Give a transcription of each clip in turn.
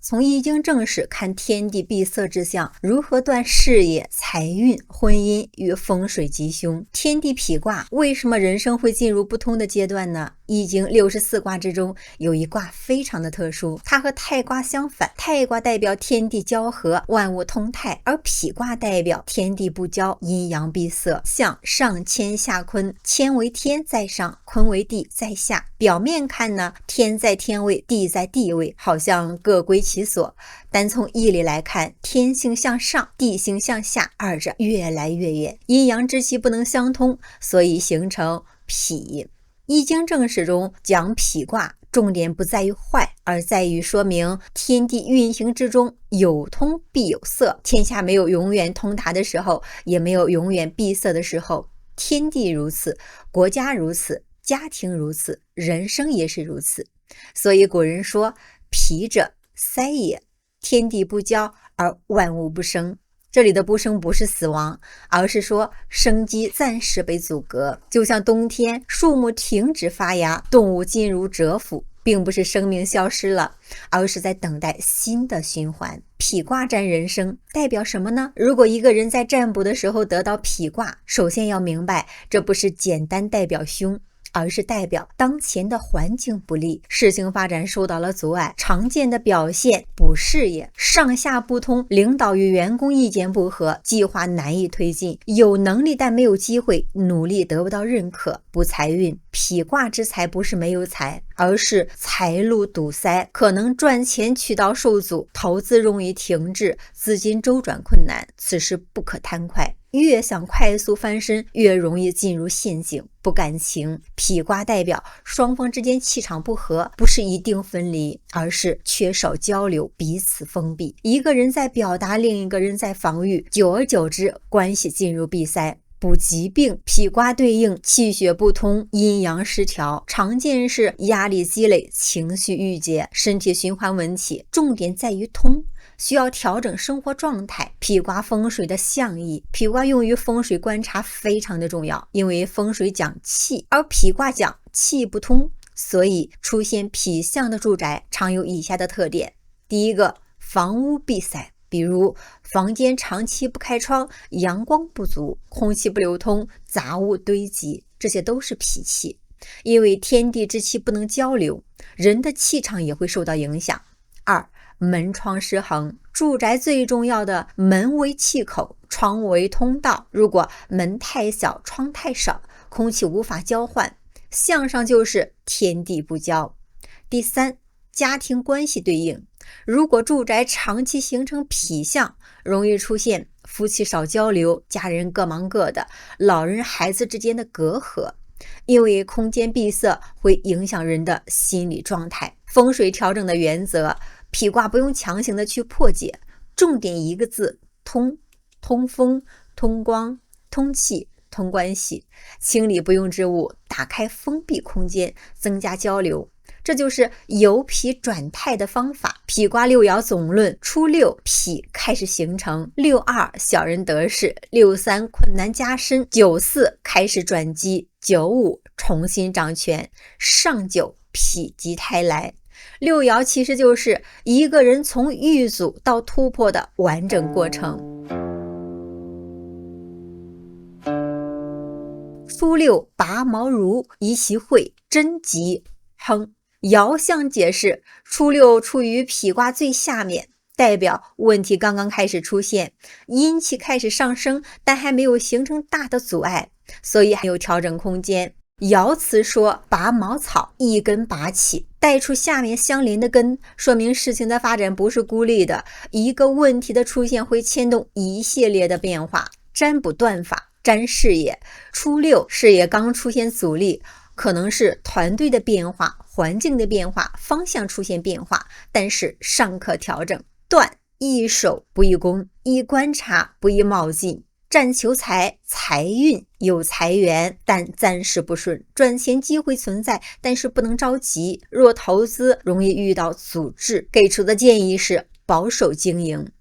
从易经正史看天地闭塞之象，如何断事业、财运、婚姻与风水吉凶。天地痞卦为什么人生会进入不同的阶段呢？易经64卦之中有一卦非常的特殊，它和太卦相反。太卦代表天地交合，万物通泰，而痞卦代表天地不交，阴阳闭塞，像上乾下坤，乾为天在上，坤为地在下。表面看呢，天在天位，地在地位，好像各归其所，但从义理来看，天性向上，地性向下，二者越来越远，阴阳之气不能相通，所以形成痞。易经正史中讲痞卦，重点不在于坏，而在于说明天地运行之中有通必有塞，天下没有永远通达的时候，也没有永远闭塞的时候。天地如此，国家如此，家庭如此，人生也是如此。所以古人说，痞者塞也，天地不交而万物不生。这里的不生不是死亡，而是说生机暂时被阻隔，就像冬天树木停止发芽，动物进入蛰伏，并不是生命消失了，而是在等待新的循环。痞卦占人生代表什么呢？如果一个人在占卜的时候得到痞卦，首先要明白，这不是简单代表凶，而是代表当前的环境不利，事情发展受到了阻碍。常见的表现补事业，上下不通，领导与员工意见不合，计划难以推进，有能力但没有机会，努力得不到认可。补财运，痞卦之财不是没有财，而是财路堵塞，可能赚钱渠道受阻，投资容易停滞，资金周转困难，此时不可贪快。越想快速翻身，越容易进入陷阱，不感情。痞卦代表双方之间气场不合，不是一定分离，而是缺少交流，彼此封闭。一个人在表达，另一个人在防御，久而久之，关系进入闭塞。补疾病，痞卦对应气血不通，阴阳失调，常见是压力积累，情绪郁结，身体循环问题，重点在于通，需要调整生活状态。痞卦风水的象意，痞卦用于风水观察非常的重要，因为风水讲气，而痞卦讲气不通，所以出现痞象的住宅常有以下的特点。第一个，房屋闭塞，比如房间长期不开窗，阳光不足，空气不流通，杂物堆积，这些都是痞气。因为天地之气不能交流，人的气场也会受到影响。二，门窗失衡，住宅最重要的门为气口，窗为通道，如果门太小，窗太少，空气无法交换，向上就是天地不交。第三，家庭关系对应，如果住宅长期形成痞象，容易出现夫妻少交流，家人各忙各的，老人孩子之间的隔阂，因为空间闭塞会影响人的心理状态。风水调整的原则，痞卦不用强行的去破解，重点一个字，通。通风、通光、通气、通关系，清理不用之物，打开封闭空间，增加交流，这就是由痞转泰的方法。痞卦六爻总论，初六痞开始形成，6-2小人得势，6-3困难加深，9-4开始转机，9-5重新掌权，上9否极泰来。六爻其实就是一个人从遇阻到突破的完整过程。初六拔毛如，宜其会，贞吉亨。爻象解释，初六处于痞卦最下面，代表问题刚刚开始出现，阴气开始上升，但还没有形成大的阻碍，所以还有调整空间。爻辞说拔茅草，一根拔起，带出下面相邻的根，说明事情的发展不是孤立的，一个问题的出现会牵动一系列的变化。占卜断法，占事业，初六事业刚出现阻力，可能是团队的变化，环境的变化，方向出现变化，但是尚可调整。断，易守不易攻，易观察不易冒进。占求财，财运有财源，但暂时不顺，赚钱机会存在，但是不能着急。若投资容易遇到阻滞，给出的建议是保守经营。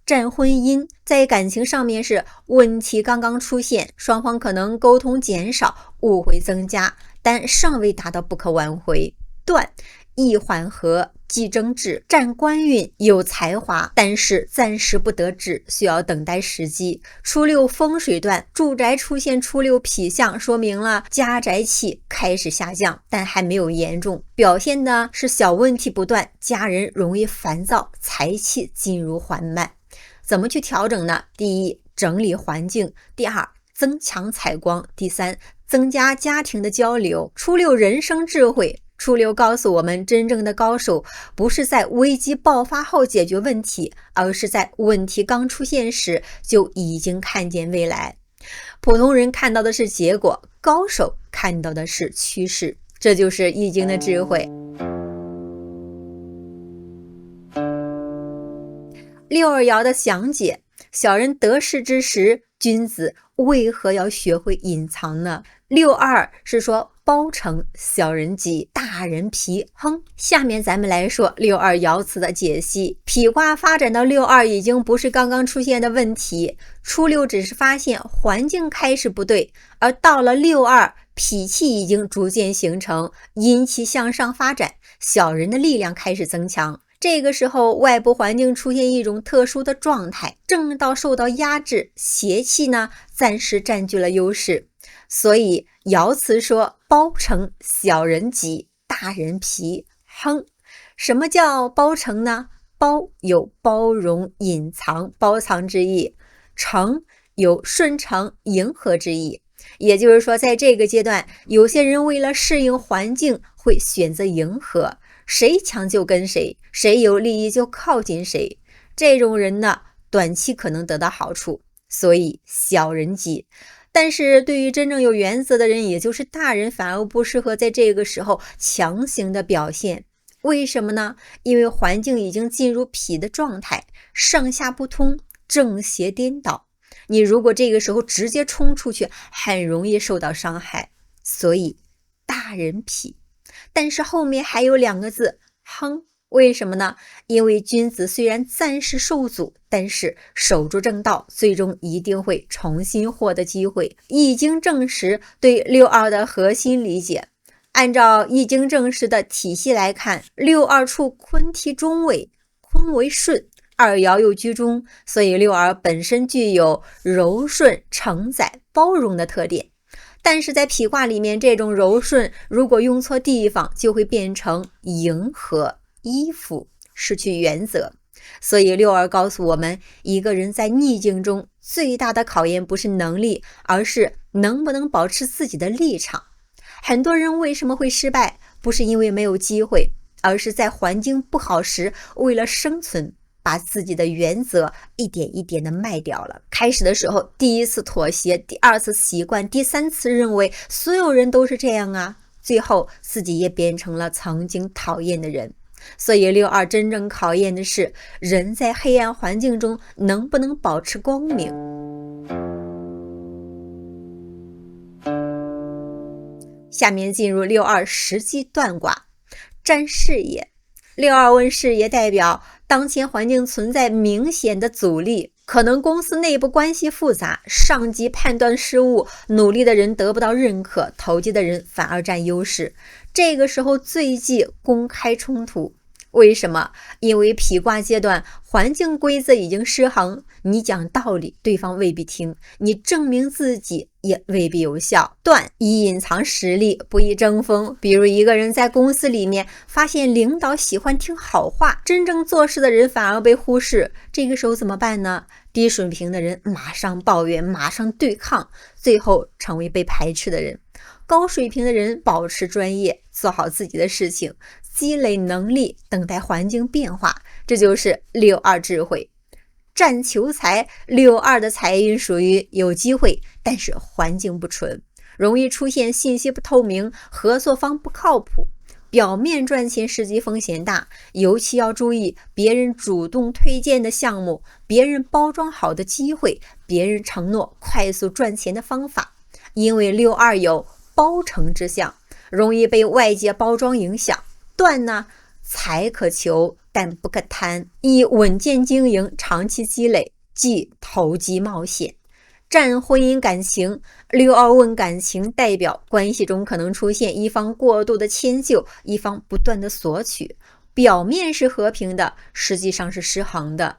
占婚姻，在感情上面是问题刚刚出现，双方可能沟通减少，误会增加，但尚未达到不可挽回。断，易缓和，既争志，占官运，有才华，但是暂时不得志，需要等待时机。初六风水段，住宅出现初六痞相，说明了家宅气开始下降，但还没有严重，表现的是小问题不断，家人容易烦躁，财气进入缓慢。怎么去调整呢？第一，整理环境；第二，增强采光；第三，增加家庭的交流。初六人生智慧，初六告诉我们，真正的高手不是在危机爆发后解决问题，而是在问题刚出现时就已经看见未来。普通人看到的是结果，高手看到的是趋势，这就是易经的智慧。六二爻的详解，小人得势之时，君子为何要学会隐藏呢？六二是说包成，小人吉，大人皮亨。下面咱们来说六二爻辞的解析。痞卦发展到六二已经不是刚刚出现的问题，初六只是发现环境开始不对，而到了六二，痞气已经逐渐形成，阴气向上发展，小人的力量开始增强。这个时候外部环境出现一种特殊的状态，正道受到压制，邪气呢暂时占据了优势。所以爻辞说包成，小人吉，大人皮亨。什么叫包成呢？包有包容、隐藏、包藏之意，成有顺承、迎合之意。也就是说，在这个阶段，有些人为了适应环境会选择迎合，谁强就跟谁，谁有利益就靠近谁。这种人呢，短期可能得到好处，所以小人吉。但是对于真正有原则的人，也就是大人，反而不适合在这个时候强行的表现。为什么呢？因为环境已经进入痞的状态，上下不通，正邪颠倒。你如果这个时候直接冲出去，很容易受到伤害。所以大人痞。但是后面还有两个字亨，为什么呢？因为君子虽然暂时受阻，但是守住正道，最终一定会重新获得机会。易经正时对六二的核心理解，按照易经正时的体系来看，六二处坤替中位，坤为顺，二爻又居中，所以六二本身具有柔顺、承载、包容的特点。但是在痞卦里面，这种柔顺如果用错地方，就会变成迎合、依附，失去原则。所以六二告诉我们，一个人在逆境中最大的考验不是能力，而是能不能保持自己的立场。很多人为什么会失败，不是因为没有机会，而是在环境不好时，为了生存，把自己的原则一点一点的卖掉了。开始的时候，第一次妥协，第二次习惯，第三次认为所有人都是这样啊，最后自己也变成了曾经讨厌的人。所以六二真正考验的是人在黑暗环境中能不能保持光明。下面进入六二实际断卦，占事业。六二问事业代表当前环境存在明显的阻力，可能公司内部关系复杂，上级判断失误，努力的人得不到认可，投机的人反而占优势。这个时候最忌公开冲突。为什么？因为痞卦阶段环境规则已经失衡，你讲道理对方未必听，你证明自己也未必有效。断以隐藏实力，不以争锋。比如一个人在公司里面发现领导喜欢听好话，真正做事的人反而被忽视，这个时候怎么办呢？低水平的人马上抱怨，马上对抗，最后成为被排斥的人。高水平的人保持专业，做好自己的事情，积累能力，等待环境变化，这就是六二智慧。占求财，六二的财运属于有机会，但是环境不纯，容易出现信息不透明，合作方不靠谱，表面赚钱实际风险大，尤其要注意别人主动推荐的项目，别人包装好的机会，别人承诺快速赚钱的方法。因为六二有包成之象，容易被外界包装影响。断呢，财可求但不可贪，以稳健经营，长期积累，忌投机冒险。占婚姻感情，六二问感情代表关系中可能出现一方过度的迁就，一方不断的索取，表面是和平的，实际上是失衡的。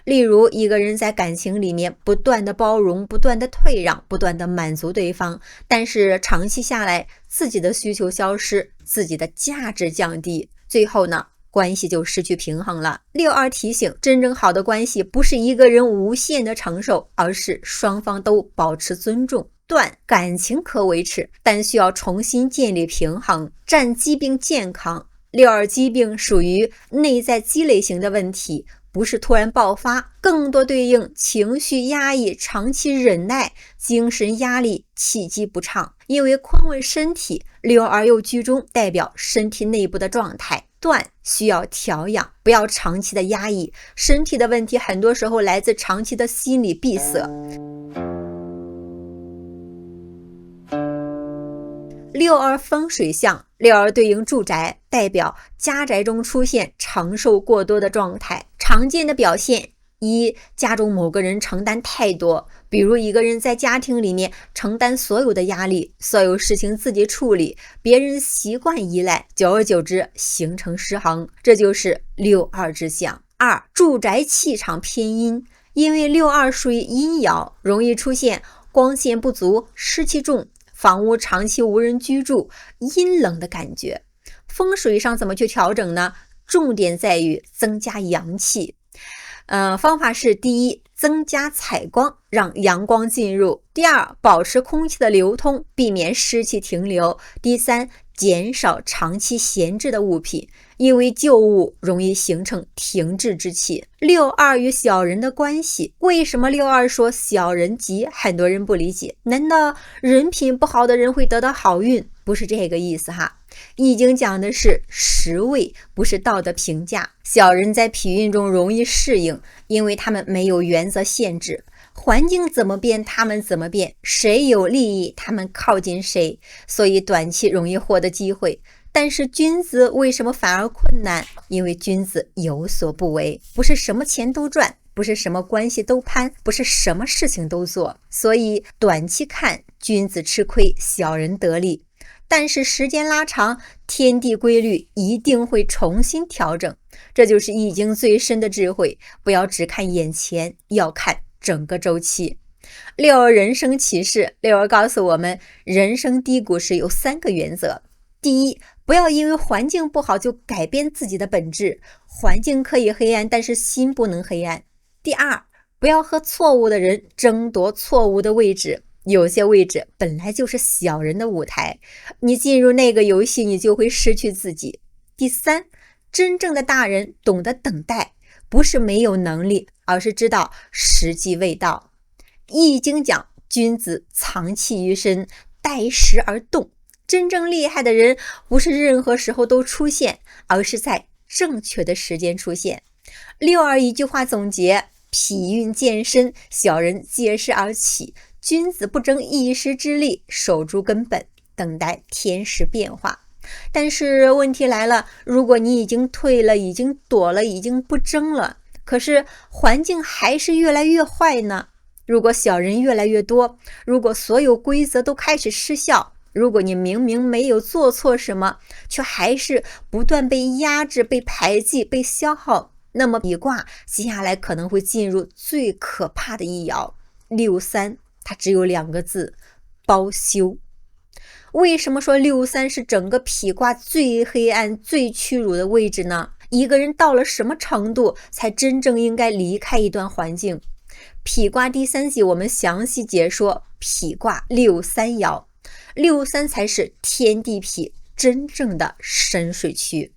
例如，一个人在感情里面不断的包容，不断的退让，不断的满足对方，但是长期下来，自己的需求消失，自己的价值降低，最后呢，关系就失去平衡了。62提醒，真正好的关系不是一个人无限的承受，而是双方都保持尊重。断，感情可维持，但需要重新建立平衡。战疾病健康，62疾病属于内在积累型的问题，不是突然爆发，更多对应情绪压抑、长期忍耐、精神压力、气机不畅。因为坤为身体，62又居中，代表身体内部的状态。断，需要调养，不要长期的压抑。身体的问题很多时候来自长期的心理闭塞。62风水象，62对应住宅，代表家宅中出现承受过多的状态。常见的表现：一、家中某个人承担太多，比如一个人在家庭里面承担所有的压力，所有事情自己处理，别人习惯依赖，久而久之形成失衡，这就是62之象。二、住宅气场偏阴，因为62属于阴爻，容易出现光线不足、湿气重，房屋长期无人居住，阴冷的感觉。风水上怎么去调整呢？重点在于增加阳气。方法是：第一，增加采光，让阳光进入；第二，保持空气的流通，避免湿气停留；第三，减少长期闲置的物品，因为旧物容易形成停滞之气。62与小人的关系，为什么62说小人吉？很多人不理解，难道人品不好的人会得到好运？不是这个意思哈。易经讲的是时位，不是道德评价。小人在脾运中容易适应，因为他们没有原则限制，环境怎么变他们怎么变，谁有利益他们靠近谁，所以短期容易获得机会。但是君子为什么反而困难？因为君子有所不为，不是什么钱都赚，不是什么关系都攀，不是什么事情都做，所以短期看君子吃亏，小人得利。但是时间拉长，天地规律一定会重新调整，这就是易经最深的智慧。不要只看眼前，要看整个周期。62人生启示，62告诉我们，人生低谷时有3个原则。第一，不要因为环境不好就改变自己的本质，环境可以黑暗，但是心不能黑暗。第二，不要和错误的人争夺错误的位置，有些位置本来就是小人的舞台，你进入那个游戏，你就会失去自己。第三，真正的大人懂得等待，不是没有能力，而是知道时机未到。易经讲，君子藏气于身，待时而动。真正厉害的人，不是任何时候都出现，而是在正确的时间出现。62一句话总结：脾运健身，小人借势而起，君子不争一时之力，守住根本，等待天时变化。但是问题来了，如果你已经退了，已经躲了，已经不争了，可是环境还是越来越坏呢？如果小人越来越多，如果所有规则都开始失效，如果你明明没有做错什么，却还是不断被压制、被排挤、被消耗，那么比卦接下来可能会进入最可怕的一爻63，它只有2个字：包休。为什么说63是整个脾卦最黑暗、最屈辱的位置呢？一个人到了什么程度才真正应该离开一段环境？脾卦第3集我们详细解说脾卦63爻，63才是天地痞真正的深水区。